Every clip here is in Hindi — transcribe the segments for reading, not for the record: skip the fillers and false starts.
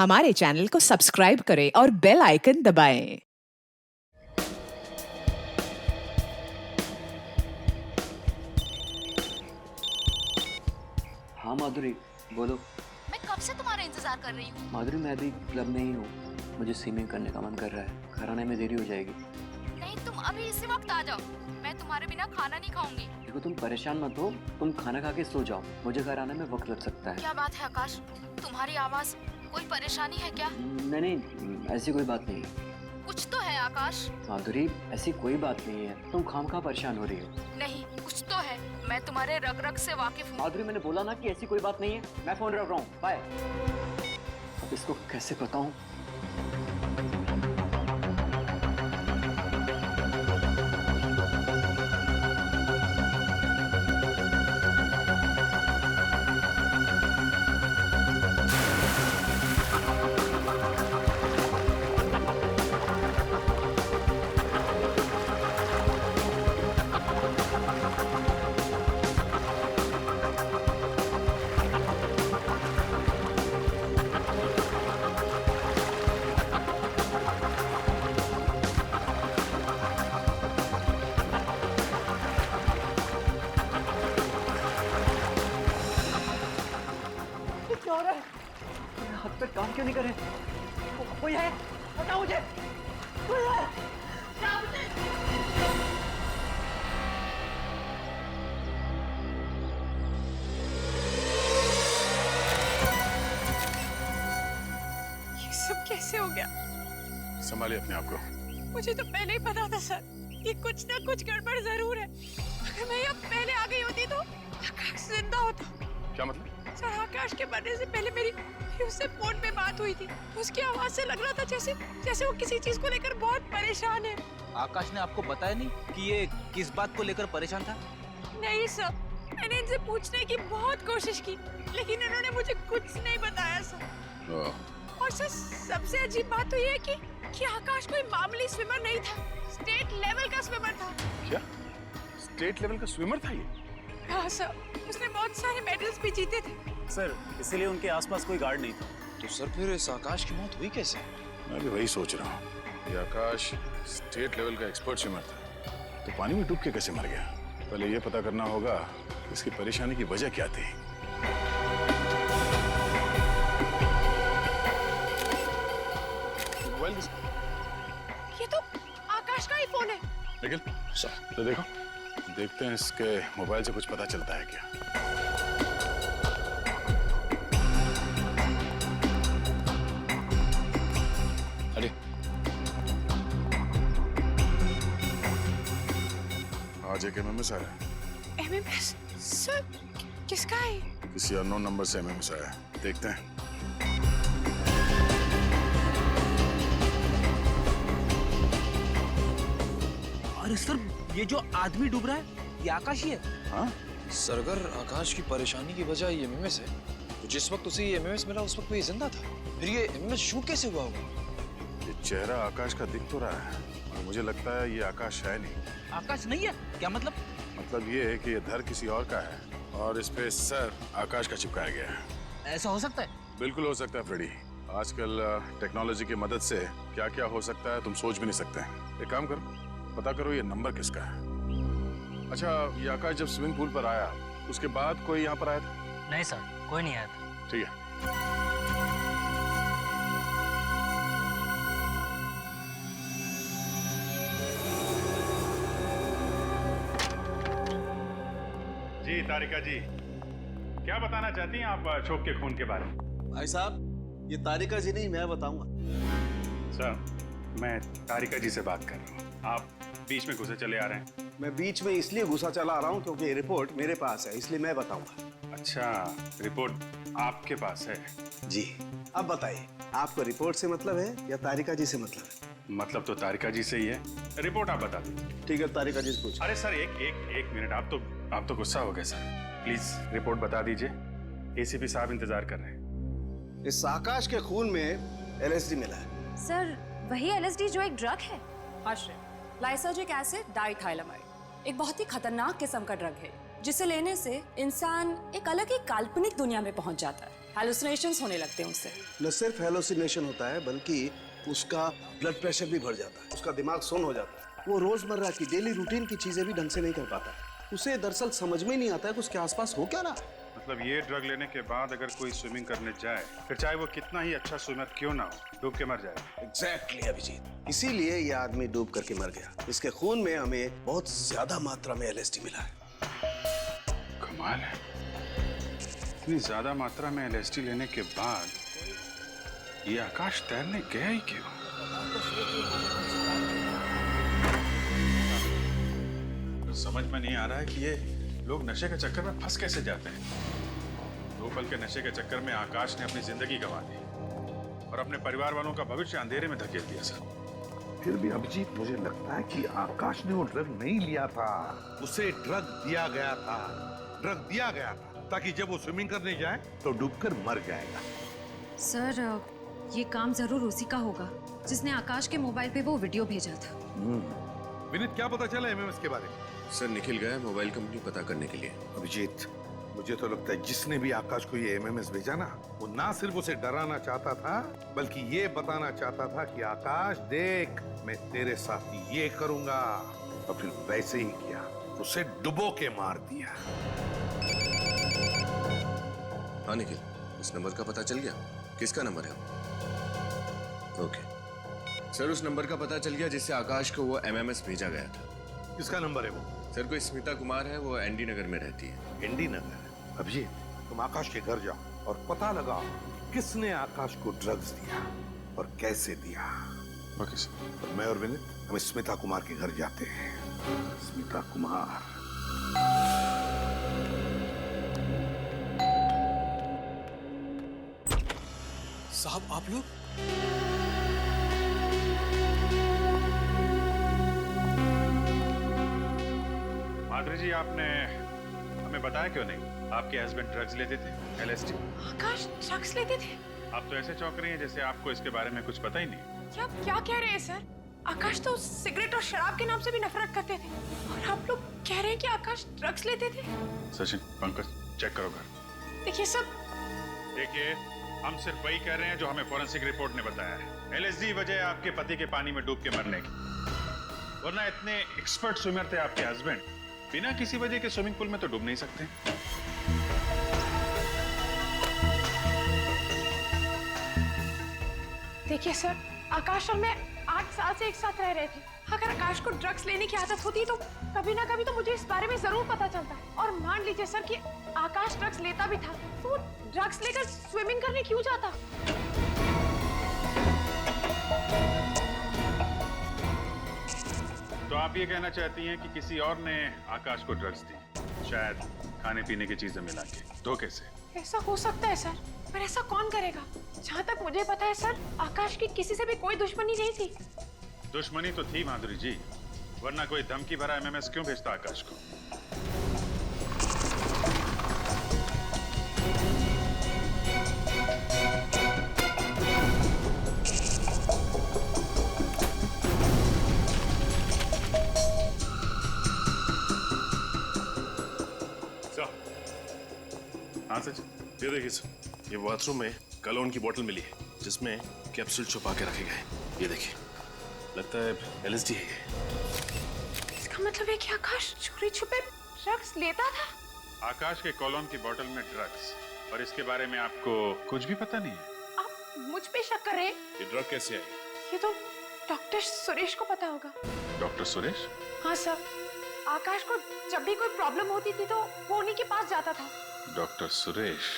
हमारे चैनल को सब्सक्राइब करें और बेल आइकन दबाएं। हाँ माधुरी, बोलो। मैं कब से तुम्हारा इंतजार कर रही हूँ। माधुरी, मैं अभी क्लब में ही हूँ। मुझे स्विमिंग करने का मन कर रहा है। घर आने में देरी हो जाएगी। नहीं, तुम अभी इसी वक्त आ जाओ। मैं तुम्हारे बिना खाना नहीं खाऊंगी। देखो, तुम परेशान मत हो। तुम खाना खा के सो जाओ। मुझे घर आने में वक्त लग सकता है। क्या बात है आकाश, तुम्हारी आवाज, कोई परेशानी है क्या? नहीं, ऐसी कोई बात नहीं। कुछ तो है आकाश। माधुरी, ऐसी कोई बात नहीं है। तुम खामखा परेशान हो रही हो। नहीं, कुछ तो है। मैं तुम्हारे रग रग से वाकिफ हूँ। माधुरी, मैंने बोला ना कि ऐसी कोई बात नहीं है। मैं फोन रख रहा हूँ, बाय। अब इसको कैसे बताऊँ? क्या हो रहा है? मेरे हाथ पे काम क्यों नहीं करे? कोई है? बताओ मुझे। कोई है? ये सब कैसे हो गया? संभालिए अपने आप को। मुझे तो पहले ही पता था सर, ये कुछ ना कुछ गड़बड़ जरूर है। अगर मैं यहाँ पहले आ गई होती तो आकाश जिंदा होता। क्या मतलब? सर, आकाश के मरने से पहले मेरी उससे फोन पे बात हुई थी। उसकी आवाज से लग रहा था जैसे जैसे वो किसी चीज को लेकर बहुत परेशान है। आकाश ने आपको बताया नहीं कि ये किस बात को लेकर परेशान था? नहीं सर, मैंने इनसे पूछने की बहुत कोशिश की, लेकिन इन्होंने मुझे कुछ नहीं बताया सर। और सर, सबसे अजीब बात तो ये है कि आकाश कोई मामूली स्विमर नहीं था, स्टेट लेवल का स्विमर था। क्या? स्टेट लेवल का स्विमर था ये? हाँ सर, उसने बहुत सारे मेडल्स भी जीते थे। सर, इसीलिए उनके आसपास कोई गार्ड नहीं था। तो सर फिर इस आकाश की मौत हुई कैसे? मैं भी वही सोच रहा हूँ। ये आकाश स्टेट लेवल का एक्सपर्ट स्विमर था, तो पानी में डूब के कैसे मर गया? पहले ये पता करना होगा इसकी परेशानी की वजह क्या थी। मोबाइल ये तो आकाश का ही फोन है। निखिल, तो देखो, देखते हैं इसके मोबाइल से कुछ पता चलता है क्या। अरे आज एक एमएमएस आया है। एमएमएस? सर, किसका है? किसी अननोन नंबर से एमएमएस आया है। देखते हैं। अरे सर, ये जो आदमी डूब रहा है ये आकाश ही है। हाँ? सर, अगर आकाश की परेशानी की वजह ये एमएमएस है, तो जिस वक्त उसे ये एमएमएस मिला उस वक्त वो ये जिंदा था। फिर ये एमएमएस शूट कैसे हुआ होगा? ये चेहरा आकाश का दिख तो रहा है, और मुझे लगता है ये आकाश है नहीं। आकाश नहीं है? क्या मतलब? मतलब ये है कि ये धर किसी और का है और इस पे सर आकाश का चिपकाया गया है। ऐसा हो सकता है? बिल्कुल हो सकता है फ्रेडी। आजकल टेक्नोलॉजी की मदद से क्या क्या हो सकता है तुम सोच भी नहीं सकते। एक काम करो, पता करो ये नंबर किसका है। अच्छा, ये आकाश जब स्विमिंग पूल पर आया उसके बाद कोई यहाँ पर आया था? नहीं सर, कोई नहीं आया था। ठीक है। जी तारिका जी, क्या बताना चाहती हैं आप अशोक के खून के बारे में? भाई साहब, ये तारिका जी नहीं, मैं बताऊंगा। सर, मैं तारिका जी से बात कर रहा हूँ। आप बीच में घुसे चले आ रहे हैं। मैं बीच में इसलिए घुसा चला आ रहा हूँ क्योंकि ये रिपोर्ट मेरे पास है, इसलिए मैं बताऊंगा। अच्छा, रिपोर्ट आपके पास है? जी। अब बताइए, आपको रिपोर्ट से मतलब है या तारिका जी से मतलब है? मतलब तो तारिका जी से ही है। रिपोर्ट आप बता दीजिए। ठीक है, तारिका जी से पूछ। अरे सर, एक मिनट। आप तो गुस्सा हो गए सर। प्लीज रिपोर्ट बता दीजिए। एसीपी साहब इंतजार कर रहे हैं। इस आकाश के खून में एलएसडी मिला है। सर, वही एलएसडी जो एक ड्रग है। आश्रय, लाइसर्जिक एसिड डाइथाइलामाइड एक बहुत ही खतरनाक किस्म का ड्रग है जिसे लेने से इंसान एक अलग ही काल्पनिक दुनिया में पहुंच जाता है। हेलुसिनेशंस होने लगते हैं उससे। न सिर्फ हेलोसिनेशन होता है बल्कि उसका ब्लड प्रेशर भी बढ़ जाता है, उसका दिमाग सुन्न हो जाता है, वो रोजमर्रा की डेली रूटीन की चीजें भी ढंग से नहीं कर पाता है। उसे दरअसल समझ में नहीं आता है कि उसके आसपास हो क्या रहा है। मतलब ये ड्रग लेने के बाद अगर कोई स्विमिंग करने जाए, फिर चाहे वो कितना ही अच्छा स्विमर क्यों ना हो, डूब के मर जाए। एग्जैक्टली अभिजीत, इसीलिए ये आदमी डूब करके मर गया। इसके खून में हमें बहुत ज्यादा मात्रा में LSD मिला है। कमाल है, इतनी ज्यादा मात्रा में LSD लेने के बाद ये आकाश तैरने गया ही क्यों? समझ में नहीं आ रहा है कि ये लोग नशे के चक्कर में फंस कैसे जाते हैं। 2 पल के नशे के चक्कर में आकाश ने अपनी जिंदगी गंवा दी और अपने परिवार वालों का भविष्य अंधेरे में धकेल दिया। सर फिर भी अभिजीत, मुझे लगता है कि आकाश ने वो ड्रग नहीं लिया था, उसे ड्रग दिया गया था। ड्रग दिया गया था ताकि जब वो स्विमिंग करने जाए तो डूबकर मर जाएगा। सर ये काम जरूर उसी का होगा जिसने आकाश के मोबाइल पे वो वीडियो भेजा था। विनीत, क्या पता चला MMS के बारे में? सर निखिल गया मोबाइल कंपनी पता करने के लिए। अभिजीत, मुझे तो लगता है जिसने भी आकाश को ये MMS भेजा ना, वो ना सिर्फ उसे डराना चाहता था बल्कि ये बताना चाहता था कि आकाश देख, मैं तेरे साथ ये करूंगा। और फिर वैसे ही किया, उसे डुबो के मार दिया। हाँ निखिल, उस नंबर का पता चल गया? किसका नंबर है? ओके सर, उस नंबर का पता चल गया जिससे आकाश को वो MMS भेजा गया था। किसका नंबर है वो? सर कोई स्मिता कुमार है, वो एनडी नगर में रहती है। एनडी नगर? अभिजीत, तुम आकाश के घर जाओ और पता लगाओ किसने आकाश को ड्रग्स दिया और कैसे दिया। Okay sir. और मैं और विनीत हम स्मिता कुमार के घर जाते हैं। स्मिता कुमार। साहब आप लोग? माधुरी जी, आपने हमें बताया क्यों नहीं? आपके हस्बैंड ड्रग्स लेते थे, LSD। आकाश ड्रग्स लेते थे? आप तो ऐसे चौंक रही हैं जैसे आपको इसके बारे में कुछ पता ही नहीं। क्या कह रहे हैं सर? आकाश तो सिगरेट और शराब के नाम से भी नफरत करते थे और आप लोग कह रहे हैं कि आकाश ड्रग्स लेते थे? सचिन, पंकज, चेक करो घर। देखिए सर, देखिए, हम सिर्फ वही कह रहे हैं जो हमें फोरेंसिक रिपोर्ट ने बताया है। LSD वजह आपके पति के पानी में डूब के मरने की, वरना इतने एक्सपर्ट स्विमर थे आपके हस्बैंड, बिना किसी वजह के स्विमिंग पूल में तो डूब नहीं सकते। देखिए सर, आकाश और मैं 8 साल से एक साथ रह रहे थे। अगर आकाश को ड्रग्स लेने की आदत होती तो कभी ना कभी तो मुझे इस बारे में जरूर पता चलता। और मान लीजिए सर कि आकाश ड्रग्स लेता भी था, तो वो ड्रग्स लेकर स्विमिंग करने क्यों जाता? तो आप ये कहना चाहती हैं कि किसी और ने आकाश को ड्रग्स दी, शायद खाने पीने की चीजें मिला के, धोखे से? ऐसा हो सकता है सर, पर ऐसा कौन करेगा? जहाँ तक मुझे पता है सर, आकाश की किसी से भी कोई दुश्मनी नहीं थी। दुश्मनी तो थी माधुरी जी, वरना कोई धमकी भरा MMS क्यों भेजता आकाश को? हाँ सच, ये देखिए सर, ये बाथरूम में कलोन की बोतल मिली है जिसमें कैप्सूल छुपा के रखे गए। ये देखिए, लगता है LSD है ये। इसका मतलब है कि आकाश चोरी छुपे ड्रग्स लेता था? आकाश के कॉलोन की बोतल में ड्रग्स, और इसके बारे में आपको कुछ भी पता नहीं है? आप मुझ पे शक कर रहे हैं? ये ड्रग कैसे आई? ये तो डॉक्टर सुरेश को पता होगा। डॉक्टर सुरेश? हाँ सर, आकाश को जब भी कोई प्रॉब्लम होती थी तो वो उन्हीं के पास जाता था। डॉक्टर सुरेश?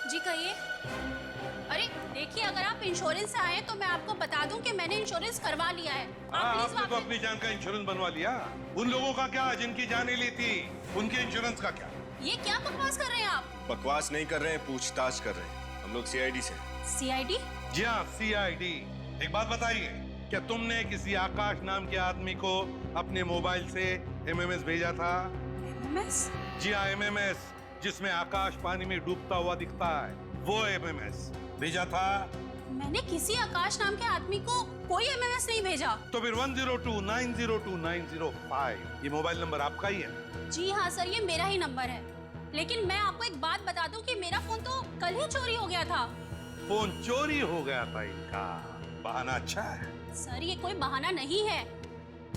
जी कहिए। अरे देखिए, अगर आप इंश्योरेंस से आए तो मैं आपको बता दूं कि मैंने इंश्योरेंस करवा लिया है। आपने तो अपनी जान का इंश्योरेंस बनवा लिया। उन लोगों का क्या जिनकी जान ली थी, उनके इंश्योरेंस का क्या? ये क्या बकवास कर रहे हैं आप? बकवास नहीं कर रहे हैं, पूछताछ कर रहे हैं। हम लोग CID से। CID? जी हाँ, CID। एक बात बताइए, क्या तुमने किसी आकाश नाम के आदमी को अपने मोबाइल से MMS भेजा था? MMS? जी हाँ, MMS, जिसमें आकाश पानी में डूबता हुआ दिखता है, वो MMS। भेजा था? मैंने किसी आकाश नाम के आदमी को कोई एमएमएस नहीं भेजा। तो फिर 102902905 ये मोबाइल नंबर आपका ही है? जी हाँ सर, ये मेरा ही नंबर है। लेकिन मैं आपको एक बात बता दूं कि मेरा फोन तो कल ही चोरी हो गया था। फोन चोरी हो गया था इनका, बहाना अच्छा है। सर ये कोई बहाना नहीं है।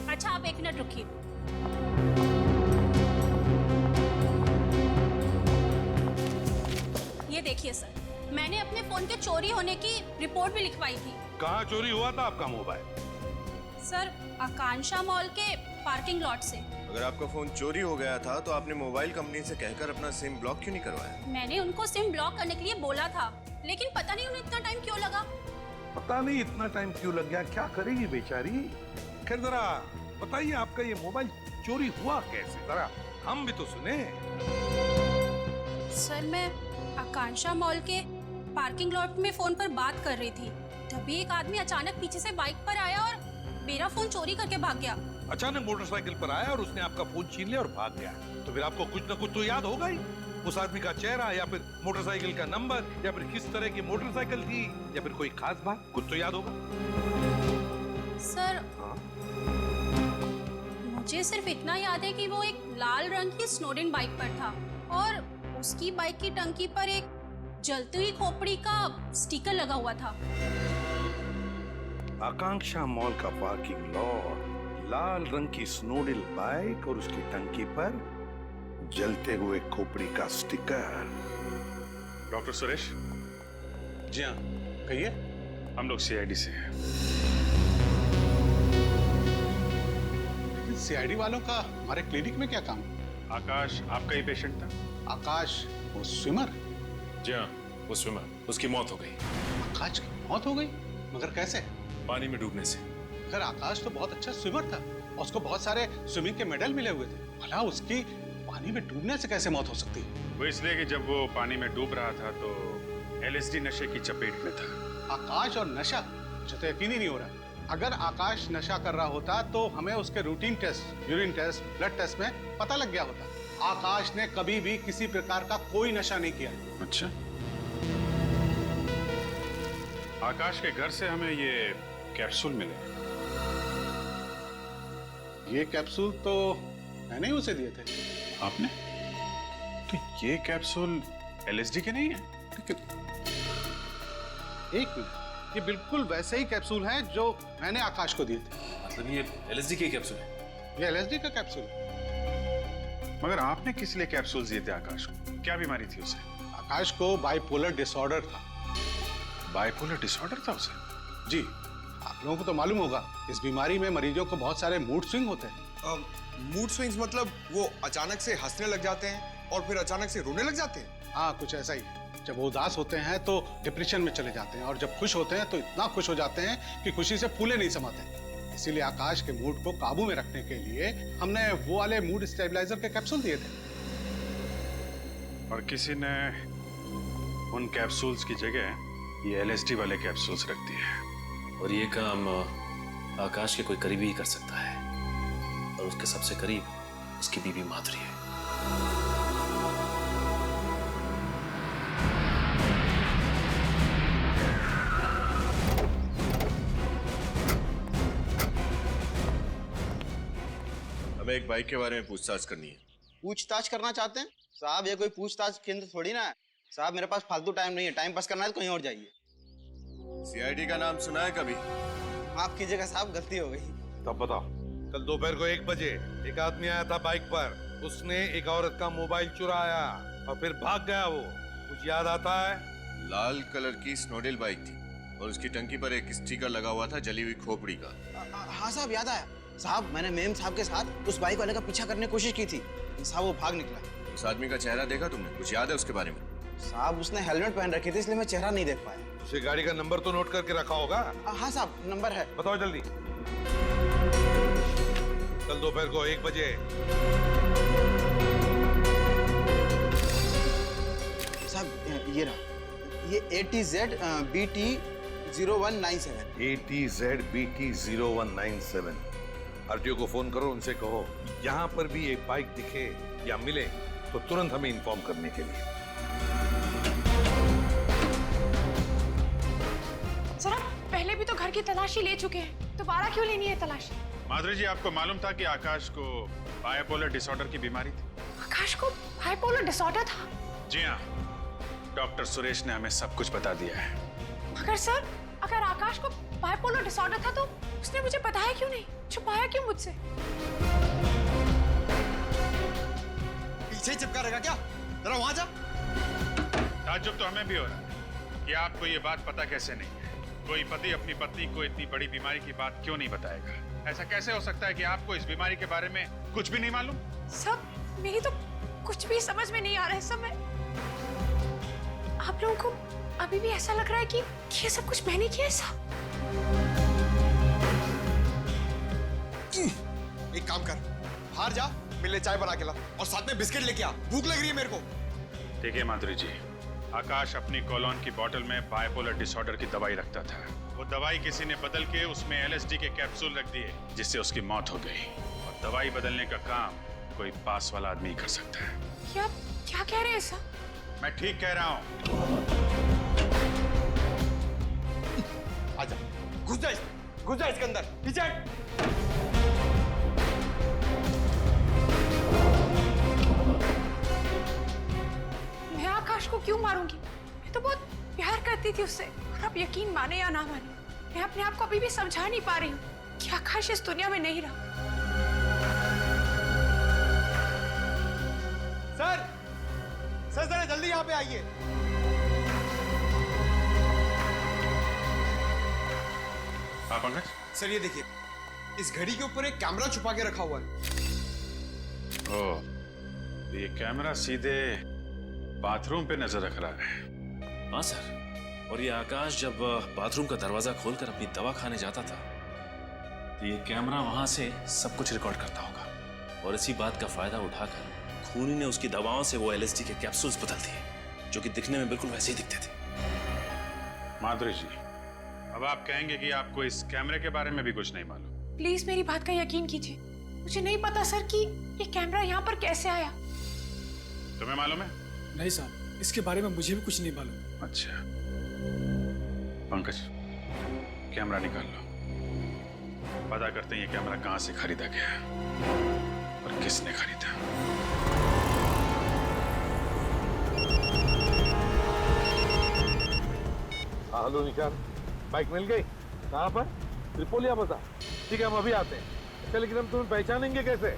अच्छा आप 1 मिनट रुकिए। ये देखिए सर, मैंने अपने फोन के चोरी होने की रिपोर्ट भी लिखवाई थी। कहाँ चोरी हुआ था आपका मोबाइल? सर आकांक्षा मॉल के पार्किंग लॉट से। अगर आपका फोन चोरी हो गया था तो आपने मोबाइल कंपनी से कहकर अपना सिम ब्लॉक क्यों नहीं करवाया? मैंने उनको सिम ब्लॉक करने के लिए बोला था, लेकिन पता नहीं उन्हें इतना टाइम क्यों लगा। पता नहीं इतना टाइम क्यों लग गया, क्या करेगी बेचारी। खैर जरा बताइए आपका ये मोबाइल चोरी हुआ कैसे, जरा हम भी तो सुने। सर मैं आकांक्षा मॉल के पार्किंग लॉट में फोन पर बात कर रही थी, तभी एक आदमी अचानक पीछे से बाइक पर आया और मेरा फोन चोरी करके भाग गया। अचानक मोटरसाइकिल पर आया और उसने आपका फोन छीन लिया और भाग गया। तो फिर आपको कुछ न कुछ तो याद होगा ही, उस आदमी का चेहरा या फिर मोटरसाइकिल का नंबर या फिर किस तरह की मोटरसाइकिल थी या फिर कोई खास बात, कुछ तो याद होगा। सर मुझे सिर्फ इतना याद है कि वो एक लाल रंग की स्नोडेन बाइक पर था और उसकी बाइक की टंकी पर एक जलती हुई खोपड़ी का स्टिकर लगा हुआ था। आकांक्षा मॉल का पार्किंग लॉट, लाल रंग की स्नोडिल बाइक और उसकी टंकी पर जलते हुए खोपड़ी का स्टिकर। डॉक्टर सुरेश? जी हाँ, कहिए। हम लोग सीआईडी से हैं। सीआईडी वालों का हमारे क्लिनिक में क्या काम? आकाश आपका ही पेशेंट था? आकाश वो स्विमर? जी हाँ, वो स्विमर, उसकी मौत हो गई। आकाश की मौत हो गई? मगर कैसे? पानी में डूबने से। खैर आकाश तो बहुत अच्छा स्विमर था और उसको बहुत सारे स्विमिंग के मेडल मिले हुए थे, भला उसकी पानी में डूबने से कैसे मौत हो सकती है? वो इसलिए कि जब वो पानी में डूब रहा था तो एलएसडी नशे की चपेट में था। आकाश और नशा? मुझे तो यकीन ही नहीं हो रहा। अगर आकाश नशा कर रहा होता तो हमें उसके routine test, urine test, blood test में पता लग गया होता। आकाश ने कभी भी किसी प्रकार का कोई नशा नहीं किया। अच्छा, आकाश के घर से हमें ये कैप्सूल मिले। ये कैप्सूल तो मैंने ही उसे दिए थे। आपने? तो ये कैप्सूल एलएसडी के नहीं है? लेकिन एक मिनट, ये बिल्कुल वैसे ही कैप्सूल हैं जो मैंने आकाश को दिए थे। मतलब ये एलएसडी के कैप्सूल है? ये एलएसडी का कैप्सूल। मगर आपने किस लिए कैप्सूल दिए थे आकाश को? क्या बीमारी थी उसे? आकाश को बाइपोलर डिसऑर्डर था। बाइपोलर डिसऑर्डर था उसे? जी, आप लोगों को तो मालूम होगा, इस बीमारी में मरीजों को बहुत सारे मूड स्विंग होते हैं। मूड स्विंग्स मतलब वो अचानक से हंसने लग जाते हैं और फिर अचानक से रोने लग जाते हैं? हाँ, कुछ ऐसा ही। जब वो उदास होते हैं तो डिप्रेशन में चले जाते हैं और जब खुश होते हैं तो इतना खुश हो जाते हैं कि खुशी से फूले नहीं समाते। इसीलिए आकाश के मूड को काबू में रखने के लिए हमने वो वाले मूड स्टेबलाइजर के कैप्सूल दिए थे। और किसी ने उन कैप्सूल्स की जगह ये एलएसडी वाले कैप्सूल्स रख दिए। और ये काम आकाश के कोई करीबी ही कर सकता है, और उसके सबसे करीब उसकी बीवी माधुरी है। हमें एक बाइक के बारे में पूछताछ करनी है। पूछताछ करना चाहते हैं साहब? ये कोई पूछताछ केंद्र थोड़ी ना है साहब। मेरे पास फालतू टाइम नहीं है, टाइम पास करना है तो कहीं और जाइए। सीआईडी का नाम सुना है कभी? माफ कीजिएगा साहब, गलती हो गई। तब बताओ, कल दोपहर को 1 बजे एक आदमी आया था बाइक पर, उसने एक औरत का मोबाइल चुराया और फिर भाग गया। वो कुछ याद आता है? लाल कलर की स्नोडेल बाइक थी और उसकी टंकी पर एक स्टिकर लगा हुआ था जली हुई खोपड़ी का। हाँ साहब, याद आया साहब। मैंने मेम साहब के साथ उस बाइक वाले का पीछा करने की कोशिश की थी, साहब वो भाग निकला। उस आदमी का चेहरा देखा तुमने? कुछ याद है उसके बारे में? साहब उसने हेलमेट पहन रखी थी, इसलिए मैं चेहरा नहीं देख पाया। उसे गाड़ी का नंबर तो नोट करके रखा होगा? हाँ साहब, नंबर है। बताओ जल्दी। कल दोपहर को 1 बजे साहब ये रहा, ये ATZ BT 0197। ATZ BT 0197। RTO को फोन करो, उनसे कहो यहाँ पर भी एक बाइक दिखे या मिले तो तुरंत हमें इन्फॉर्म करने के लिए। पहले भी तो घर की तलाशी ले चुके हैं, दोबारा क्यों लेनी है तलाशी? माधुरी जी, आपको मालूम था कि आकाश को बाइपोलर डिसऑर्डर की बीमारी थी? आकाश को बाइपोलर डिसऑर्डर था? जी हाँ, डॉक्टर सुरेश ने हमें सब कुछ बता दिया है। मगर सर, अगर आकाश को बाइपोलर डिसऑर्डर था तो उसने मुझे बताया क्यों नहीं, छुपाया क्यों मुझसे? पीछे चिपका रहेगा क्या? जरा वहां जा। ताज्जुब तो हमें भी हो रहा है कि आपको ये बात पता कैसे नहीं है। कोई पति अपनी पत्नी को इतनी बड़ी बीमारी की बात क्यों नहीं बताएगा? ऐसा कैसे हो सकता है कि आपको इस बीमारी के बारे में कुछ भी नहीं मालूम? सब मेरी तो कुछ भी समझ में नहीं आ रहा है। सब मैं, आप लोगों को अभी भी ऐसा लग रहा है कि ये सब कुछ मैंने किया है? सब एक काम कर, बाहर जा, मिलने चाय बना के ला और साथ में बिस्किट लेके आ, भूख लग रही है मेरे को। देखिए माधुरी जी, आकाश अपनी कॉलोन की बोतल में बाइपोलर डिसऑर्डर की दवाई रखता था। वो दवाई किसी ने बदल के उसमें LSD के कैप्सूल रख दिए, जिससे उसकी मौत हो गई। और दवाई बदलने का काम कोई पास वाला आदमी ही कर सकता है। क्या कह रहे हैं सर? मैं ठीक कह रहा हूँ। आजा, घुस जा इसके अंदर, पीछे हट। मैं आकाश को क्यों मारूंगी? मैं तो बहुत प्यार करती थी उससे, और अब यकीन माने या ना माने, मैं अपने आप को अभी भी समझा नहीं पा रही हूँ कि आकाश इस दुनिया में नहीं रहा। सर जरा जल्दी यहाँ पे आइए। हाँ पंकज? सर ये देखिए, इस घड़ी के ऊपर एक कैमरा छुपा के रखा हुआ है। ओह, ये कैमरा सीधे बाथरूम पे नजर रख रहा है। हाँ सर, और ये आकाश जब बाथरूम का दरवाजा खोलकर अपनी दवा खाने जाता था तो ये कैमरा वहां से सब कुछ रिकॉर्ड करता होगा, और इसी बात का फायदा उठाकर खूनी ने उसकी दवाओं से वो LSD के कैप्सूल्स बदल दिए, जो कि दिखने में बिल्कुल वैसे ही दिखते थे। माधुरी जी, अब आप कहेंगे कि आपको इस कैमरे के बारे में भी कुछ नहीं मालूम? प्लीज मेरी बात का यकीन कीजिए, मुझे नहीं पता सर कि ये कैमरा यहाँ पर कैसे आया। तुम्हें मालूम है? नहीं साहब, इसके बारे में मुझे भी कुछ नहीं मालूम। अच्छा पंकज, कैमरा निकाल लो, पता करते हैं ये कैमरा कहाँ से खरीदा गया और किसने खरीदा। हेलो निशान, बाइक मिल गई? कहाँ पर? त्रिपोलिया बाजार। ठीक है, हम अभी आते हैं। अच्छा, लेकिन हम तुम्हें पहचानेंगे कैसे?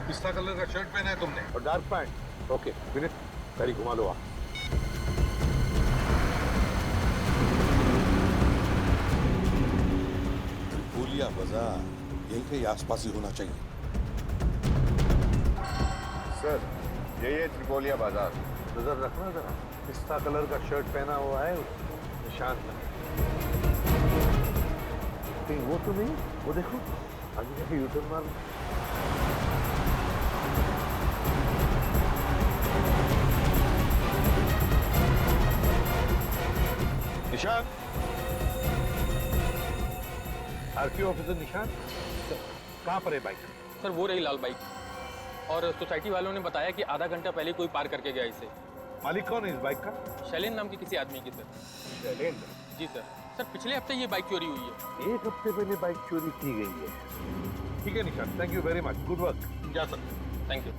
पिस्ता कलर का शर्ट पहना है तुमने और डार्क पैंट। ओके, फिनिश, गाड़ी घुमा लो आप। त्रिपोलिया बाजार यहीं के आसपास ही होना चाहिए। सर, यही है त्रिपोलिया बाजार। नजर रखना जरा, पिस्ता कलर का शर्ट पहना हुआ है निशान का। कहीं वो तो नहीं? वो देखो, आगे जाके यूटर्न मार। निशान, आरटीओ ऑफिसर निशान, कहाँ पर है बाइक? सर वो रही लाल बाइक, और सोसाइटी वालों ने बताया कि आधा घंटा पहले कोई पार करके गया इसे। मालिक कौन है इस बाइक का? शैलेन नाम के किसी आदमी की सर। शैलेन? जी सर। सर पिछले हफ्ते ये बाइक चोरी हुई है। एक हफ्ते पहले बाइक चोरी की गई है। ठीक है निशान, thank you very much, good work. जा सकते। Thank you.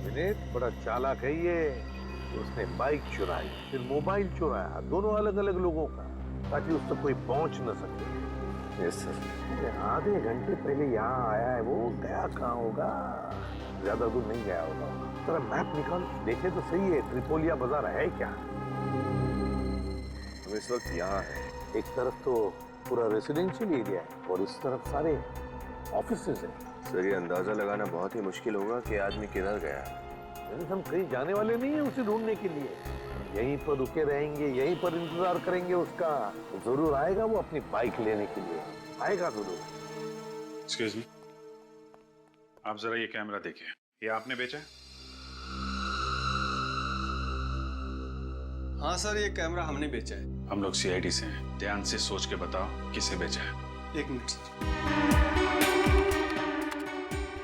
विनीत बड़ा चालाक है ये। उसने बाइक चुराई, फिर मोबाइल चुराया, दोनों अलग अलग लोगों का, ताकि उस तक कोई पहुंच न सके। Yes sir. आधे घंटे पहले यहाँ आया है, वो गया कहाँ होगा? ज्यादा दूर नहीं गया होगा। तेरा मैप निकाल, देखे तो सही है, त्रिपोलिया बाजार है क्या? हम इस वक्त यहाँ हैं। एक तरफ तो पूरा रेसिडेंशियल एरिया है और इस तरफ सारे ऑफिसेज हैं। सर, ये अंदाजा लगाना बहुत ही मुश्किल होगा कि आदमी किधर गया है। हम कहीं जाने वाले नहीं है उसे ढूंढने के लिए। यहीं पर रुके रहेंगे, यहीं पर इंतजार करेंगे उसका। जरूर आएगा वो अपनी बाइक लेने के लिए, आएगा जरूर। एक्सक्यूज मी, आप जरा ये कैमरा देखिए, ये आपने बेचा है? हाँ सर, ये कैमरा हमने बेचा है। हम लोग CID से हैं, ध्यान से सोच के बताओ किसे बेचा है। 1 मिनट सर।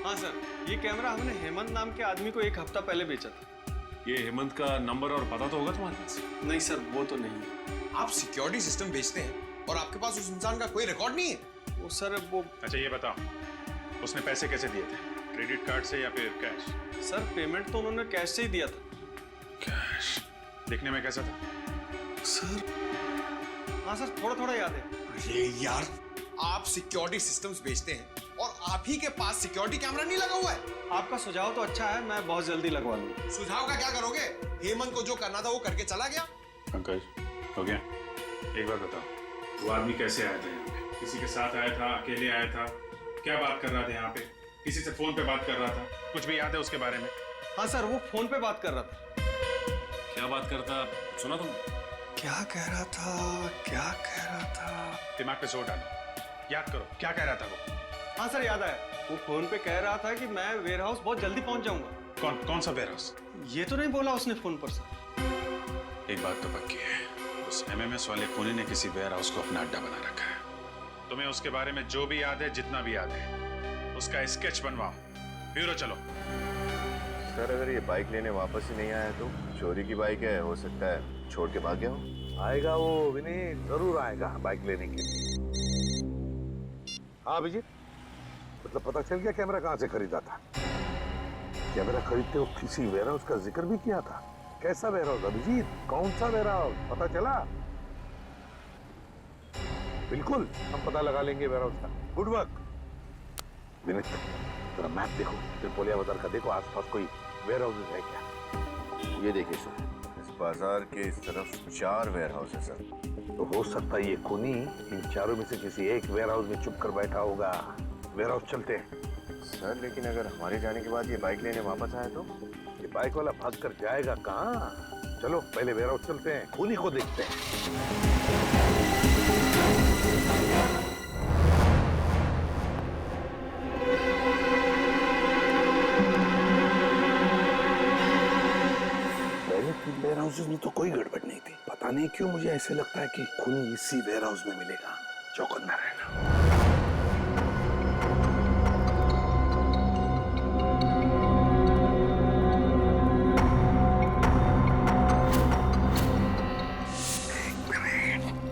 हाँ सर, ये कैमरा हमने हेमंत नाम के आदमी को 1 हफ्ता पहले बेचा था। ये हेमंत का नंबर और पता तो होगा तुम्हारे पास? नहीं सर, वो तो नहीं है। आप सिक्योरिटी सिस्टम बेचते हैं और आपके पास उस इंसान का कोई रिकॉर्ड नहीं है। वो सर वो अच्छा ये बताओ, उसने पैसे कैसे दिए थे? क्रेडिट कार्ड से या फिर कैश? सर पेमेंट तो उन्होंने कैश से ही दिया था। कैश? दिखने में कैसा था? सर हाँ सर, थोड़ा थोड़ा याद है। अरे यार, आप सिक्योरिटी सिस्टम्स बेचते हैं और आप ही के पास सिक्योरिटी कैमरा नहीं लगा हुआ है। आपका सुझाव तो अच्छा है, मैं बहुत जल्दी लगवा लूंगा। सुझाव का क्या करोगे? हेमंत को जो करना था वो करके चला गया। पंकज, हो गया? एक बार बताओ, वो आदमी कैसे आया था यहाँ पे? किसी के साथ आया था, अकेले आया था? क्या बात कर रहा था यहाँ पे? किसी से फोन पे बात कर रहा था? कुछ भी याद है उसके बारे में? हाँ सर, वो फोन पे बात कर रहा था। क्या बात करता, सुना तुमने? क्या कह रहा था, क्या कह रहा था? दिमाग पे जोर डालो, याद करो, क्या कह रहा था वो? हाँ सर, याद आया। वो फोन पे कह रहा था कि मैं वेयर हाउस बहुत जल्दी पहुंच जाऊंगा। कौन सा वेयर हाउस? ये तो नहीं बोला उसने फोन पर सर। एक बात तो पक्की है, उस एमएमएस वाले खूनी ने किसी वेयर हाउस को अपना अड्डा बना रखा है। तुम्हें उसके बारे में जो भी याद है, जितना भी याद है, उसका स्केच बनवाओ। ब्यूरो चलो। सर अगर ये बाइक लेने वापस ही नहीं आया तो? चोरी की बाइक है, हो सकता है छोड़ के भाग गया हो। आएगा वो विनय, जरूर आएगा बाइक लेने के लिए। हाँ अभिजीत, मतलब पता चल गया कैमरा कहाँ से खरीदा था? कैमरा खरीदते वक्त किसी वेयर हाउस का जिक्र भी किया था। कैसा वेयर हाउस अभिजीत? कौन सा वेयर हाउस पता चला? बिल्कुल, हम पता लगा लेंगे वेयर हाउस का। गुड वर्क विनय। जरा मैप देखो, त्रिपोलिया बाजार का देखो, आसपास कोई वेयर हाउस है क्या? ये देखिए सर, इस बाजार के इस तरफ 4 वेयर हाउस है सर। तो हो सकता है ये खूनी इन चारों में से किसी एक वेयर हाउस में छुप कर बैठा होगा। वेयर हाउस चलते हैं। सर लेकिन अगर हमारे जाने के बाद ये बाइक लेने वापस आया तो? ये बाइक वाला भाग कर जाएगा कहाँ? चलो पहले वेयर हाउस चलते हैं, खूनी को देखते हैं। वेयर हाउसेस में तो कोई गड़बड़ नहीं थी। पता नहीं क्यों मुझे ऐसे लगता है कि खूनी इसी वेयर हाउस में मिलेगा। चौकन्ना रहना।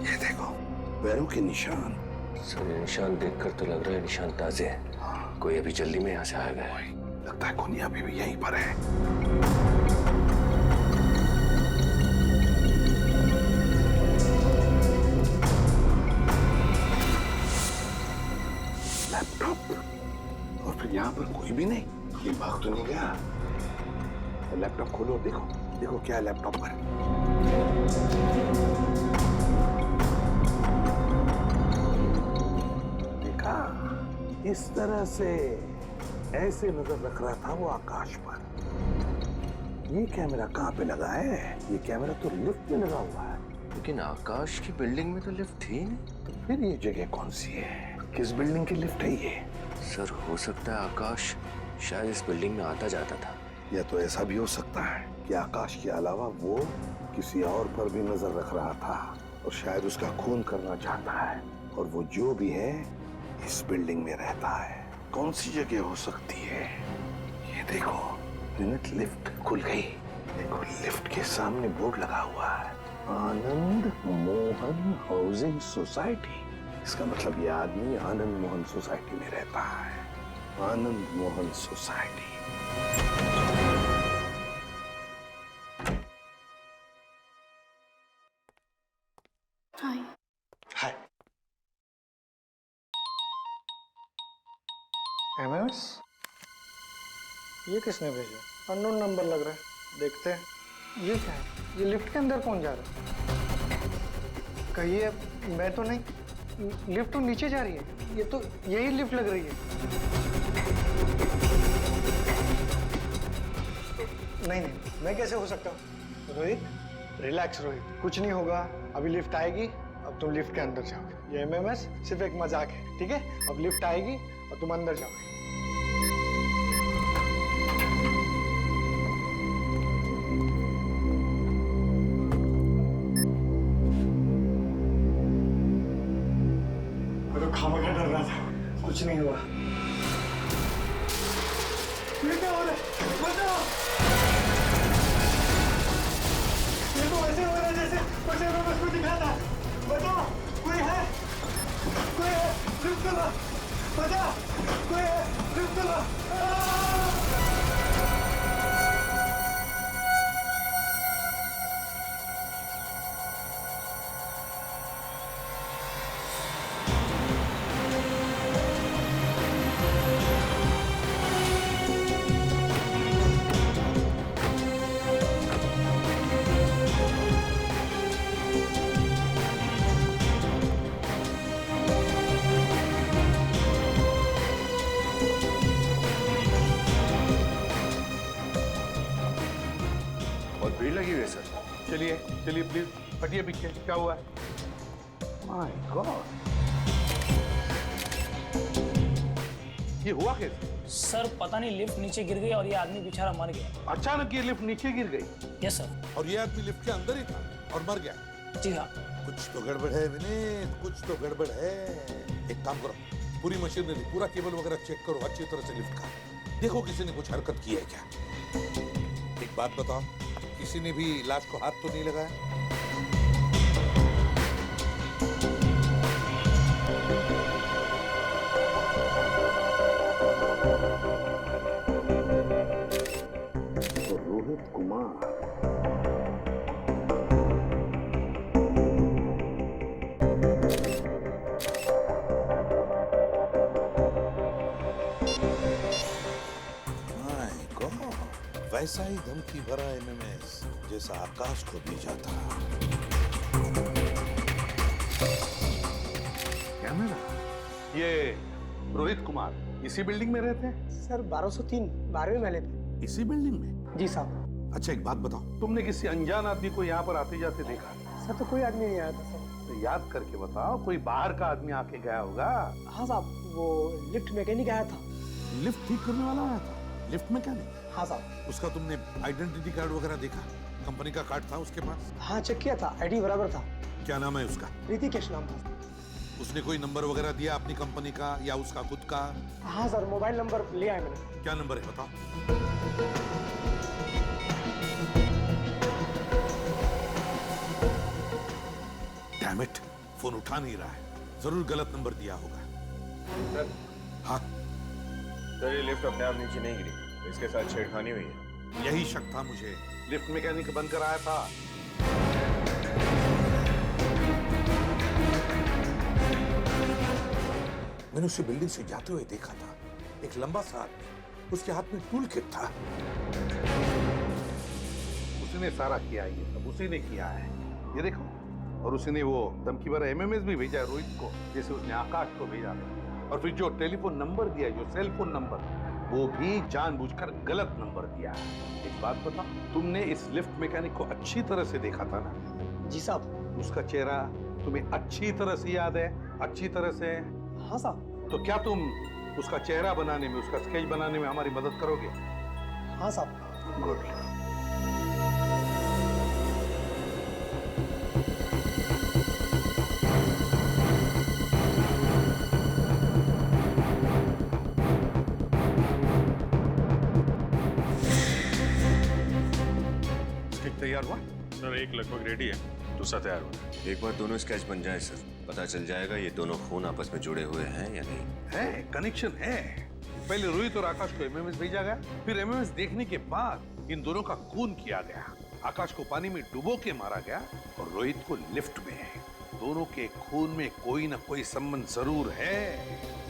ये देखो पैरों के निशान। सर ये निशान देखकर तो लग रहा है निशान ताजे हैं। हाँ। कोई अभी जल्दी में यहाँ से आ गया है। लगता है खूनी अभी भी यहीं पर है। लैपटॉप, और फिर यहाँ पर कोई भी नहीं। ये भाग तो नहीं गया। लैपटॉप खोलो, देखो देखो क्या है लैपटॉप पर। देखा, इस तरह से ऐसे नजर रख रहा था वो आकाश पर। ये कैमरा कहाँ पे लगा है? ये कैमरा तो लिफ्ट में लगा हुआ है। लेकिन आकाश की बिल्डिंग में तो लिफ्ट थी नहीं। तो फिर ये जगह कौन सी है? किस बिल्डिंग की लिफ्ट है ये? सर हो सकता है आकाश शायद इस बिल्डिंग में आता जाता था। या तो ऐसा भी हो सकता है कि आकाश के अलावा वो किसी और पर भी नजर रख रहा था और शायद उसका खून करना चाहता है। और वो जो भी है इस बिल्डिंग में रहता है। कौन सी जगह हो सकती है? ये देखो, लिफ्ट खुल गई। देखो लिफ्ट के सामने बोर्ड लगा हुआ है, आनंद मोहन हाउसिंग सोसाइटी। इसका मतलब ये आदमी आनंद मोहन सोसाइटी में रहता है। आनंद मोहन सोसाइटी। हाय। हाय। एमएमएस? ये किसने भेजा? अननोन नंबर लग रहा है, देखते हैं। ये क्या है? ये लिफ्ट के अंदर कौन जा रहा है? कहिए, मैं तो नहीं। लिफ्ट तो नीचे जा रही है। ये तो यही लिफ्ट लग रही है। नहीं नहीं, मैं कैसे हो सकता हूँ? रोहित, रिलैक्स रोहित, कुछ नहीं होगा। अभी लिफ्ट आएगी, अब तुम लिफ्ट के अंदर जाओगे। ये एमएमएस सिर्फ एक मजाक है, ठीक है? अब लिफ्ट आएगी और तुम अंदर जाओगे। खामखा डर रहा था, कुछ नहीं हुआ। ये क्या हो रहा है? बचाओ! ये तो ऐसे हो रहा है जैसे मुझे एमएमएस में दिखा था। बताओ कोई है? कोई है? लिफ्ट करो। बता कोई है? लिफ्ट करो। भीड़ लगी हुई है सर। चलिए चलिए प्लीज हटिए पीछे। क्या हुआ? माय गॉड, ये हुआ कैसे? सर पता नहीं लिफ्ट नीचे गिर गई और ये आदमी बेचारा मर गया। अचानक ये लिफ्ट नीचे गिर गई? Yes sir. और ये आदमी लिफ्ट के अंदर ही था और मर गया? जी हाँ। कुछ तो गड़बड़ है विनीत, कुछ तो गड़बड़ है। एक काम करो, पूरी मशीनरी, पूरा केबल वगैरह चेक करो अच्छी तरह से लिफ्ट का। देखो किसी ने कुछ हरकत की है क्या। एक बात बताओ, किसी ने भी लाश को हाथ तो नहीं लगाया? तो रोहित कुमार वैसा ही धमकी भरा एमएमएस जैसा आकाश को भेजा था। कैमरा? ये रोहित कुमार इसी बिल्डिंग में रहते हैं? सर 1203 12वें महले पे। इसी बिल्डिंग में? जी साहब। अच्छा एक बात बताओ, तुमने किसी अनजान आदमी को यहाँ पर आते जाते देखा? सर तो कोई आदमी नहीं आया था सर। तो याद करके बताओ, कोई बाहर का आदमी आके गया होगा? हाँ साहब, वो लिफ्ट मैकेनिक आया था। लिफ्ट ठीक करने वाला आया था? Lift mechanic? हाँ साहब। उसका तुमने आइडेंटिटी कार्ड वगैरह देखा? कंपनी का कार्ड था उसके पास? हाँ चेक किया था, आईडी बराबर था। क्या नाम है उसका? ऋतिकेश नाम था। उसने कोई नंबर वगैरह दिया अपनी कंपनी का या उसका खुद का? हाँ सर, मोबाइल नंबर लिया है मैंने। क्या नंबर है बताओ। डैम इट, फोन उठा नहीं रहा है। जरूर गलत नंबर दिया होगा। सर। हाँ सर, ये लिफ्ट अपने आप नीचे नहीं गिरी, इसके साथ छेड़खानी हुई है। यही शक था मुझे। लिफ्ट मैकेनिक बनकर आया था। मैंने उसे बिल्डिंग से जाते हुए देखा था। एक लंबा सा आदमी, उसके हाथ में टूल किट था। उसने सारा किया, ये सब उसी ने किया है, ये देखो। और उसने वो धमकी भरा एमएमएस भी भेजा है रोहित को, जैसे उसने आकाश को भेजा था। और फिर जो टेलीफोन नंबर दिया, जो सेल फोन नंबर, वो भी जानबूझकर गलत नंबर दिया है। एक बात बताओ, तुमने इस लिफ्ट मैकेनिक को अच्छी तरह से देखा था ना? जी साहब। उसका चेहरा तुम्हें अच्छी तरह से याद है? अच्छी तरह से? हाँ साहब। तो क्या तुम उसका चेहरा बनाने में, उसका स्केच बनाने में हमारी मदद करोगे? हाँ साहब। गुड। तैयार हुआ? सर एक लगभग रेडी है, दूसरा तैयार हुआ। एक बार दोनों स्केच बन जाए सर, पता चल जाएगा ये दोनों खून आपस में जुड़े हुए हैं या नहीं। है, कनेक्शन है। पहले रोहित और आकाश को एमएमएस भेजा गया, फिर एमएमएस देखने के बाद इन दोनों का खून किया गया। आकाश को पानी में डुबो के मारा गया और रोहित को लिफ्ट में। दोनों के खून में कोई ना कोई संबंध जरूर है।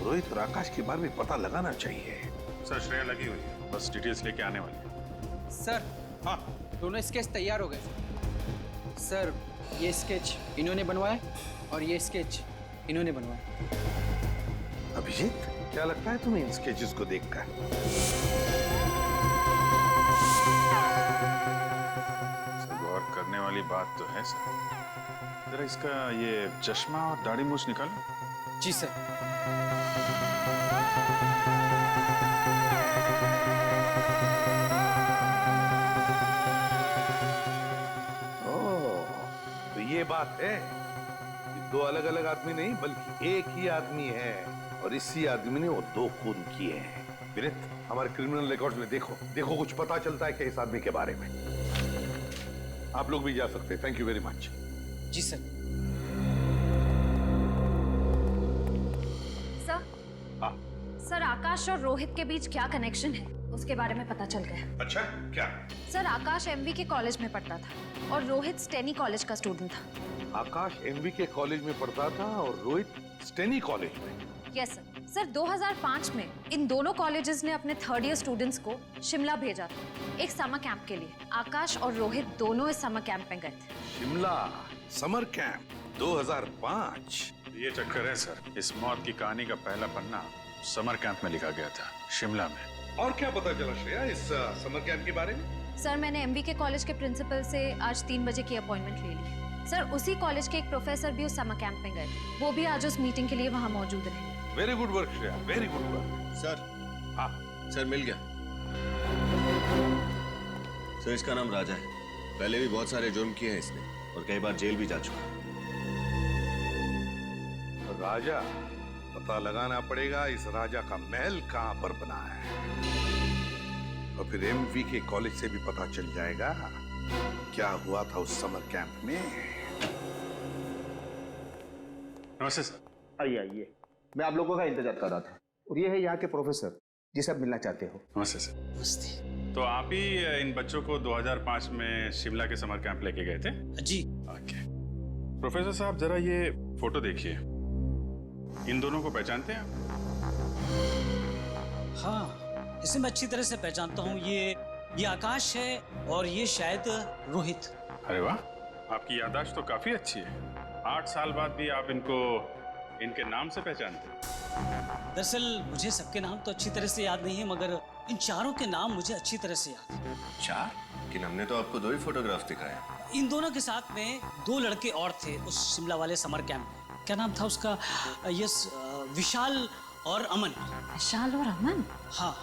रोहित और आकाश के बारे में पता लगाना चाहिए। सर श्रेया लगी हुई है, बस डिटेल्स लेके आने वाली है। सर। हाँ, दोनों स्केच तैयार हो गए सर। ये स्केच इन्होंने बनवाया और ये स्केच इन्होंने बनवाया। अभिजीत, क्या लगता है तुम्हें इन स्केचेस को देखकर? गौर करने वाली बात तो है सर। जरा इसका ये चश्मा और दाढ़ी मूछ निकालो। जी सर। ये बात है कि दो अलग अलग आदमी नहीं बल्कि एक ही आदमी है, और इसी आदमी ने वो दो खून किए हैं। विनीत, हमारे क्रिमिनल रिकॉर्ड्स में देखो कुछ पता चलता है क्या इस आदमी के बारे में? आप लोग भी जा सकते हैं। Thank you very much. जी सर। सर आकाश और रोहित के बीच क्या कनेक्शन है उसके बारे में पता चल गया। अच्छा, क्या? सर आकाश एमवी के कॉलेज में पढ़ता था और रोहित स्टेनी कॉलेज का स्टूडेंट था। आकाश एमवी के कॉलेज में पढ़ता था और रोहित स्टेनी कॉलेज में। Yes sir. सर 2005 में इन दोनों कॉलेजेस ने अपने थर्ड ईयर स्टूडेंट्स को शिमला भेजा था एक समर कैंप के लिए। आकाश और रोहित दोनों इस समर कैंप में गए थे। Shimla summer camp 2005। ये चक्कर है सर, इस मौत की कहानी का पहला पन्ना समर कैंप में लिखा गया था, शिमला में। और क्या पता चला श्रेया इस समर कैंप के बारे में? सर मैंने एमवी के कॉलेज के प्रिंसिपल से आज 3 बजे की अपॉइंटमेंट ले ली है। सर उसी कॉलेज के एक प्रोफेसर भी उस समर कैंप में गए थे, वो भी आज उस मीटिंग के लिए वहाँ मौजूद रहे। Very good work Shreya, very good work. Sir. हाँ सर मिल गया। सर इसका नाम राजा है, पहले भी बहुत सारे जुर्म किए हैं इसने और कई बार जेल भी जा चुका है। राजा, पता लगाना पड़ेगा इस राजा का महल कहां पर बना है और फिर एमवी के कॉलेज से भी पता चल जाएगा क्या हुआ था उस समर कैंप में। नमस्ते सर। आइए आइए, मैं आप लोगों का इंतजार कर रहा था। और ये है यहाँ के प्रोफेसर जिसे आप मिलना चाहते हो। नमस्ते सर। नमस्ते। तो आप ही इन बच्चों को 2005 में शिमला के समर कैंप लेके गए थे? जी। ओके। प्रोफेसर साहब जरा ये फोटो देखिए, इन दोनों को पहचानते हैं आप? हाँ, इसे मैं अच्छी तरह से पहचानता हूँ। ये आकाश है और ये शायद रोहित। अरे वाह, आपकी याददाश्त तो काफी अच्छी है। 8 साल बाद भी आप इनको इनके नाम से पहचानते हैं? दरअसल मुझे सबके नाम तो अच्छी तरह से याद नहीं है, मगर इन चारों के नाम मुझे अच्छी तरह से याद है। 4? लेकिन हमने तो आपको 2 ही फोटोग्राफ दिखाए। इन दोनों के साथ में 2 लड़के और थे उस शिमला वाले समर कैंप में। क्या नाम था उसका? यस, विशाल और अमन। विशाल और अमन? हाँ,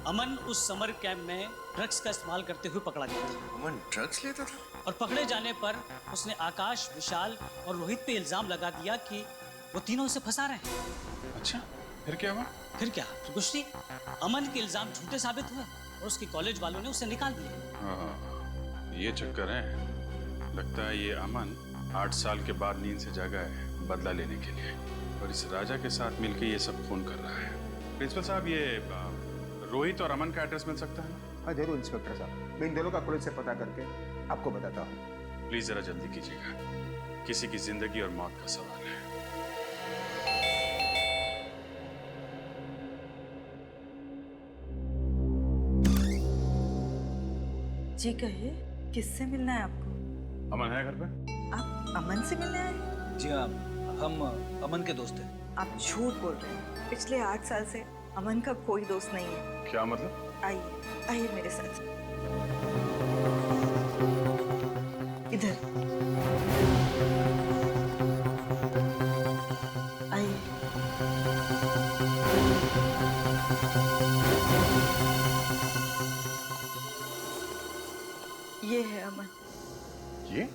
अमन उस समर कैंप में ड्रग्स का इस्तेमाल करते हुए पकड़ा गया था। अमन ड्रग्स लेता था? और पकड़े जाने पर उसने आकाश, विशाल और रोहित पे इल्जाम लगा दिया कि वो तीनों उसे फंसा रहे हैं। अच्छा, फिर क्या हुआ? फिर क्या, फिर कुछ नहीं। अमन के इल्जाम झूठे साबित हुए और उसके कॉलेज वालों ने उसे निकाल दिया। ये चक्कर है। लगता है ये अमन 8 साल के बाद नींद से जागा है बदला लेने के लिए और इस राजा के साथ मिलकर ये सब खून कर रहा है। प्रिंसिपल साहब, ये रोहित और अमन का एड्रेस मिल सकता है? हाँ जरूर इंस्पेक्टर साहब, मैं इन दोनों का कॉलेज से पता करके आपको बताता हूँ। प्लीज जरा जल्दी कीजिएगा, किसी की जिंदगी और मौत का सवाल है। जी कहिए, किससे मिलना है आपको? अमन है घर पे? आप अमन से मिलने आए? जी हाँ, हम अमन के दोस्त हैं। आप झूठ बोल रहे हैं। पिछले 8 साल से अमन का कोई दोस्त नहीं है। क्या मतलब? आइए आइए मेरे साथ। इधर आइए। ये है अमन। ये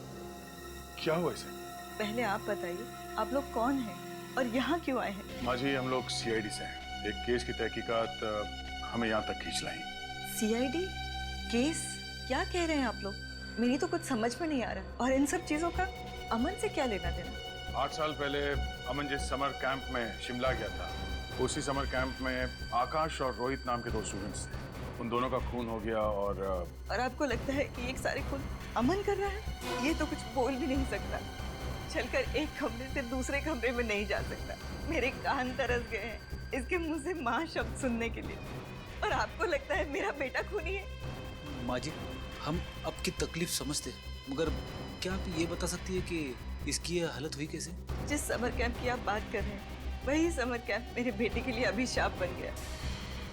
क्या हुआ इसे? पहले आप बताइए, आप लोग कौन हैं और यहाँ क्यों आए हैं? माँ जी, हम लोग सीआईडी से हैं। एक केस की तहकीकात हमें यहाँ तक खींच लाई। CID case? क्या कह रहे हैं आप लोग? मेरी तो कुछ समझ में नहीं आ रहा। और इन सब चीजों का अमन से क्या लेना देना? 8 साल पहले अमन जिस समर कैंप में शिमला गया था, उसी समर कैंप में आकाश और रोहित नाम के 2 स्टूडेंट्स थे। उन दोनों का खून हो गया और आपको लगता है कि एक सारे खून अमन कर रहा है? ये तो कुछ बोल भी नहीं सकता, चलकर एक कमरे से दूसरे कमरे में नहीं जा सकता। मेरे कान तरस गए हैं इसके मुंह से माँ शब्द सुनने के लिए। और आपको लगता है मेरा बेटा खूनी है? माँ जी, हम आपकी तकलीफ समझते, मगर क्या आप ये बता सकती है कि इसकी ये हालत हुई कैसे? जिस समर कैंप की आप बात कर रहे हैं, वही समर कैंप मेरे बेटे के लिए अभिशाप बन गया।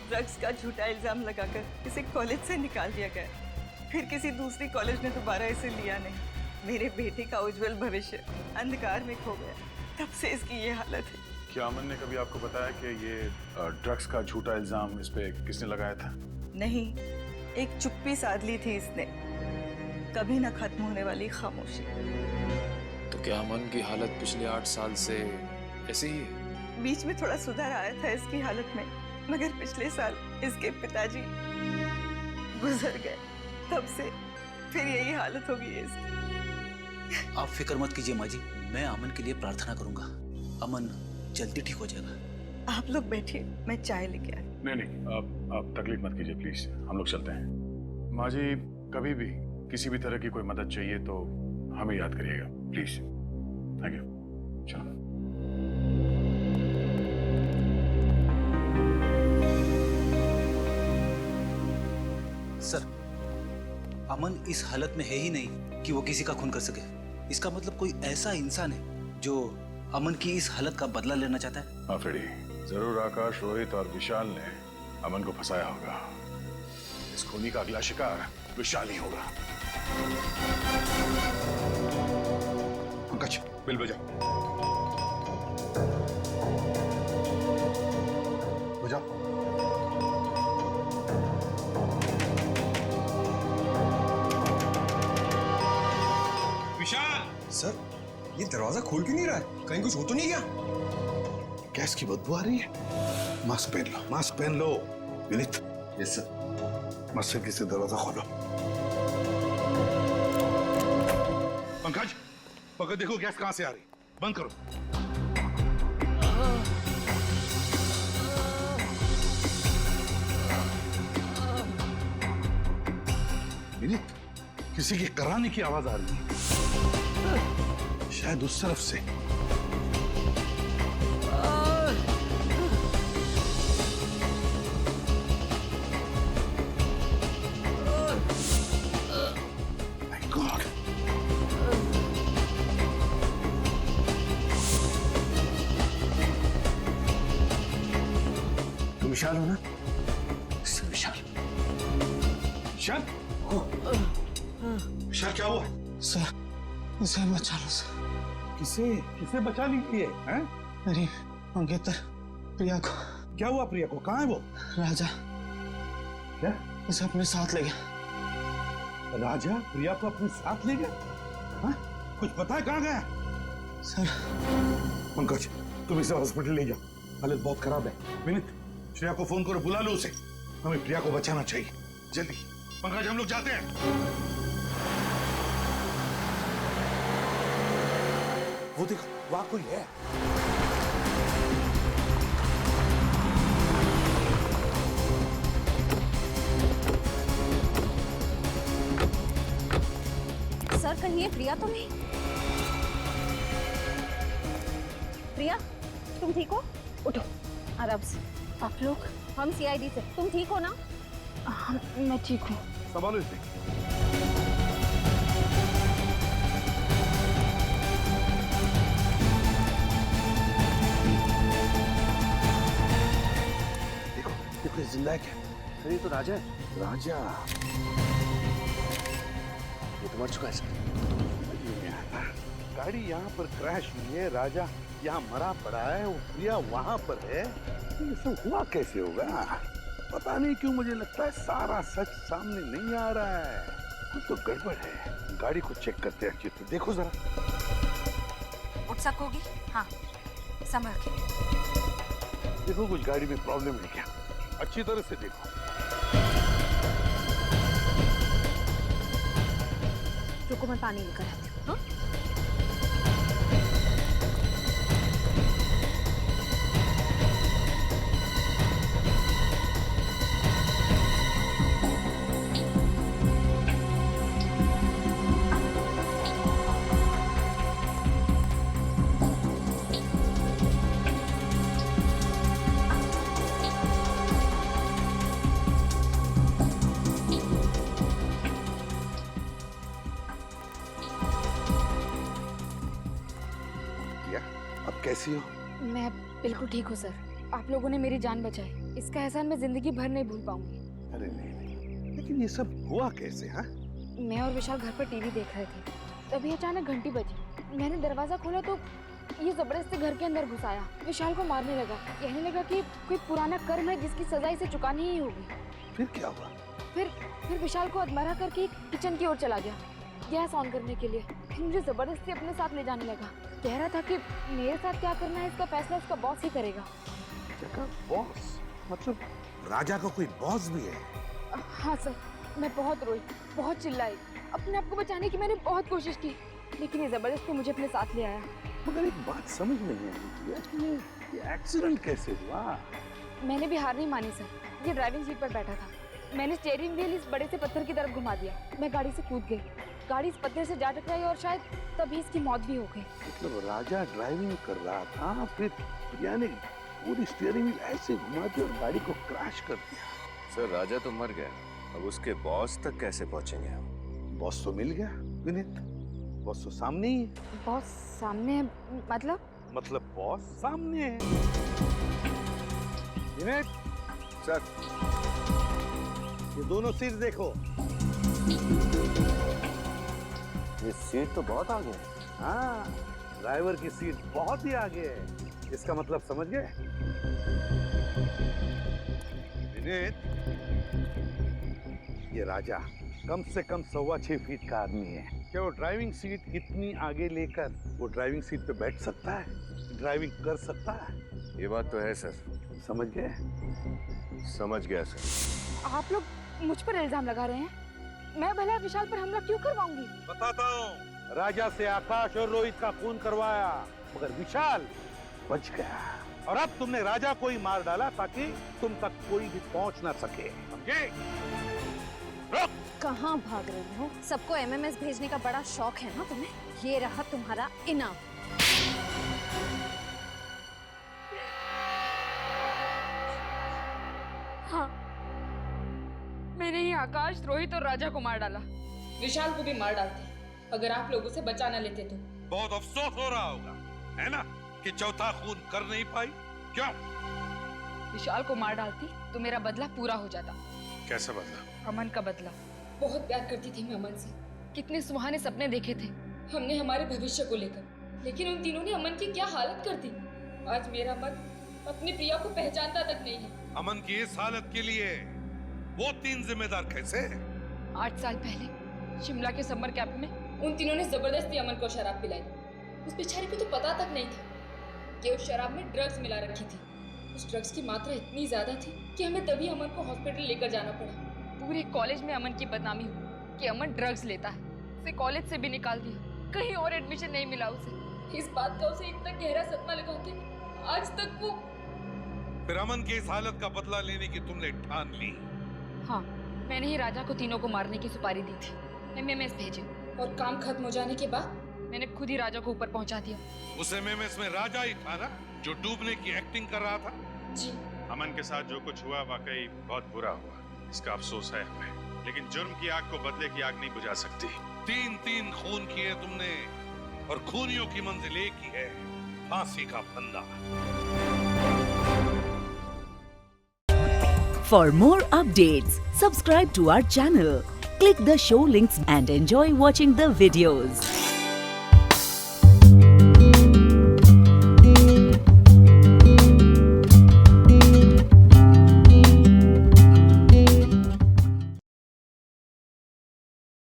ड्रग्स का झूठा इल्जाम लगाकर इसे कॉलेज से निकाल दिया गया। फिर किसी दूसरी कॉलेज ने दोबारा इसे लिया नहीं। मेरे बेटे का उज्जवल भविष्य अंधकार में खो गया। तब से इसकी ये हालत है। क्या अमन ने कभी आपको बताया कि ये ड्रग्स का झूठा इल्जाम इस पे किसने लगाया था? नहीं, एक चुप्पी साध ली थी इसने, कभी न खत्म होने वाली खामोशी। तो क्या अमन की हालत पिछले 8 साल से ऐसी ही है? बीच में थोड़ा सुधार आया था इसकी हालत में, मगर पिछले साल इसके पिताजी गुजर गए। तब से फिर यही हालत हो गई है इसकी। आप फिक्र मत कीजिए माँ जी, मैं अमन के लिए प्रार्थना करूंगा। अमन जल्दी ठीक हो जाएगा। आप लोग बैठिए, मैं चाय लेके आई। नहीं आप तकलीफ मत कीजिए प्लीज, हम लोग चलते हैं। माँ जी कभी भी किसी भी तरह की कोई मदद चाहिए तो हमें याद करिएगा प्लीज। Thank you. चलो। सर, अमन इस हालत में है ही नहीं कि वो किसी का खून कर सके। इसका मतलब कोई ऐसा इंसान है जो अमन की इस हालत का बदला लेना चाहता है। हाँ फ्रेडी, जरूर आकाश, रोहित और विशाल ने अमन को फंसाया होगा। इस खूनी का अगला शिकार विशाल ही होगा। पंकज, बिल बजा। बजा। विशाल सर, ये दरवाजा खोल क्यों नहीं रहा है? कहीं कुछ हो तो नहीं गया? गैस की बदबू आ रही है। मास्क पहन लो, मास्क पहन लो। विनीत। Yes sir. मस्जिद से दरवाजा खोलो। पंकज, पंकज देखो गैस कहां से आ रही। बंद करो। विनीत, किसी की कराने की आवाज आ रही है, शायद उस तरफ से। विशाल हो ना? विशाल, विशाल, विशाल क्या हुआ? सर, इसे बचा लो सर। किसे किसे बचा लीजिए? हैं? मेरी मंगेतर प्रिया को। क्या हुआ प्रिया को? कहाँ है वो? राजा क्या उसे अपने साथ ले गया। राजा प्रिया को अपने साथ ले गया? हाँ? कुछ पता है कहाँ गया? सर, पंकज तुम इसे हॉस्पिटल ले जाओ, हालत बहुत खराब है। विनीत, श्रेया को फोन करो, बुला लो उसे। हमें प्रिया को बचाना चाहिए, जल्दी। पंकज हम लोग जाते हैं। वो देखो वहां कोई है। सर, कहीं ये प्रिया तो नहीं? प्रिया, तुम ठीक हो? उठो आराम से। आप लोग? हम सीआईडी से। तुम ठीक हो ना? मैं ठीक हूँ। संभालो इसे। देखो देखो जिंदा है क्या? अरे ये तो राजा है। राजा ये तो मर चुका है सर। गाड़ी यहाँ पर क्रैश हुई है, राजा यहाँ मरा पड़ा है, वो प्रिया वहां पर है। ये सब हुआ कैसे होगा? पता नहीं क्यों मुझे लगता है सारा सच सामने नहीं आ रहा है। कुछ तो गड़बड़ है। गाड़ी को चेक करते हैं अच्छी तरह। देखो जरा। उठ सकोगी? हाँ, संभल के। देखो कुछ गाड़ी में प्रॉब्लम है क्या? अच्छी तरह से देखो। रुको, मैं पानी लेकर आती हूँ। हाँ? कैसी हो? मैं बिल्कुल ठीक हूँ सर। आप लोगों ने मेरी जान बचाई, इसका एहसान मैं जिंदगी भर नहीं भूल पाऊंगी। अरे नहीं, लेकिन ये सब हुआ कैसे? हाँ? मैं और विशाल घर पर टीवी देख रहे थे, तभी अचानक घंटी बजी। मैंने दरवाजा खोला तो ये जबरदस्ती घर के अंदर घुस आया। विशाल को मारने लगा, कहने लगा कि कोई पुराना कर्म है जिसकी सजा इसे चुकानी ही होगी। फिर क्या हुआ? फिर विशाल को अधमरा करके किचन की ओर चला गया गैस ऑन करने के लिए। फिर मुझे जबरदस्ती अपने साथ ले जाने लगा। कह रहा था कि मेरे साथ क्या करना है इसका फैसला उसका बॉस ही करेगा। बॉस? मतलब राजा का कोई बॉस भी है? हाँ सर, मैं बहुत रोई, बहुत चिल्लाई। अपने आप को बचाने की मैंने बहुत कोशिश की, लेकिन ये जबरदस्ती मुझे अपने साथ ले आया। मगर एक बात समझ नहीं आई कि ये एक्सीडेंट कैसे हुआ? मैंने भी हार नहीं मानी सर। ये ड्राइविंग सीट पर बैठा था, मैंने स्टीयरिंग व्हील इस बड़े से पत्थर की तरफ घुमा दिया। मैं गाड़ी से कूद गई, गाड़ी इस पत्थर से जा टकराई और शायद तभी इसकी मौत भी हो गई। मतलब राजा ड्राइविंग कर रहा था, फिर प्रिया ने पूरी स्टीयरिंग व्हील ऐसे घुमा दी और गाड़ी को क्रैश कर दिया। सर राजा तो मर गया, अब उसके बॉस तक कैसे पहुंचेंगे हम? बॉस तो मिल गया विनीत, बॉस तो सामने ही है। बॉस सामने है? मतलब बॉस सामने है। विनीत सर, ये दोनों सीट देखो। ये सीट तो बहुत आगे है। हाँ, ड्राइवर की सीट बहुत ही आगे है। इसका मतलब समझ गए? विनीत, ये राजा कम से कम 6.25 फीट का आदमी है। क्या वो ड्राइविंग सीट इतनी आगे लेकर वो ड्राइविंग सीट पे बैठ सकता है, ड्राइविंग कर सकता है? ये बात तो है सर। समझ गए? समझ गया सर। आप लोग मुझ पर इल्जाम लगा रहे हैं। मैं भला विशाल पर हमला क्यों करवाऊंगी? बताता हूँ। राजा से आकाश और रोहित का खून करवाया, मगर विशाल बच गया। और अब तुमने राजा को ही मार डाला ताकि तुम तक कोई भी पहुंच ना सके। समझे? कहाँ भाग रही हो? सबको एमएमएस भेजने का बड़ा शौक है ना तुम्हें? ये रहा तुम्हारा इनाम। हाँ, मैंने ही आकाश, रोहित और राजा को मार डाला। विशाल को भी मार डालते अगर आप लोग उसे बचा ना लेते तो। बहुत अफसोस हो रहा होगा, है ना, कि चौथा खून कर नहीं पाई। क्यों? विशाल को मार डालती तो मेरा बदला पूरा हो जाता। कैसा बदला? अमन का बदला। बहुत प्यार करती थी मैं अमन से। कितने सुहाने सपने देखे थे हमने हमारे भविष्य को लेकर, लेकिन उन तीनों ने अमन की क्या हालत कर दी। आज मेरा मन अपनी प्रिया को पहचानता तक नहीं है। अमन की इस हालत के लिए वो तीन जिम्मेदार कैसे? 8 साल पहले शिमला के समर कैंप में उन तीनों ने जबरदस्ती अमन को शराब पिलाई। उस बेचारे को तो पता तक नहीं था कि उस शराब में ड्रग्स मिला रखी थी। उस ड्रग्स की मात्रा इतनी ज्यादा थी कि हमें तभी अमन को हॉस्पिटल लेकर जाना पड़ा। पूरे कॉलेज में अमन की बदनामी हुई कि अमन ड्रग्स लेता है। उसे कॉलेज से भी निकाल दिया, कहीं और एडमिशन नहीं मिला उसे। इस बात का उसे इतना गहरा सदमा लगा कि आज तक वो। फिर अमन की इस हालत का बदला लेने की तुमने ठान ली? हाँ, मैंने ही राजा को तीनों को मारने की सुपारी दी थी। एमएमएस भेजे और काम खत्म हो जाने के बाद मैंने खुद ही राजा को ऊपर पहुंचा दिया। उस एमएमएस में राजा ही था ना जो डूबने की एक्टिंग कर रहा था? जी। अमन के साथ जो कुछ हुआ वाकई बहुत बुरा हुआ, इसका अफसोस है हमें। लेकिन जुर्म की आग को बदले की आग नहीं बुझा सकती। 3 खून किए तुमने और खूनियों की मंजिल एक ही है, फांसी का फंदा। For more updates, subscribe to our channel, click the show links and enjoy watching the videos.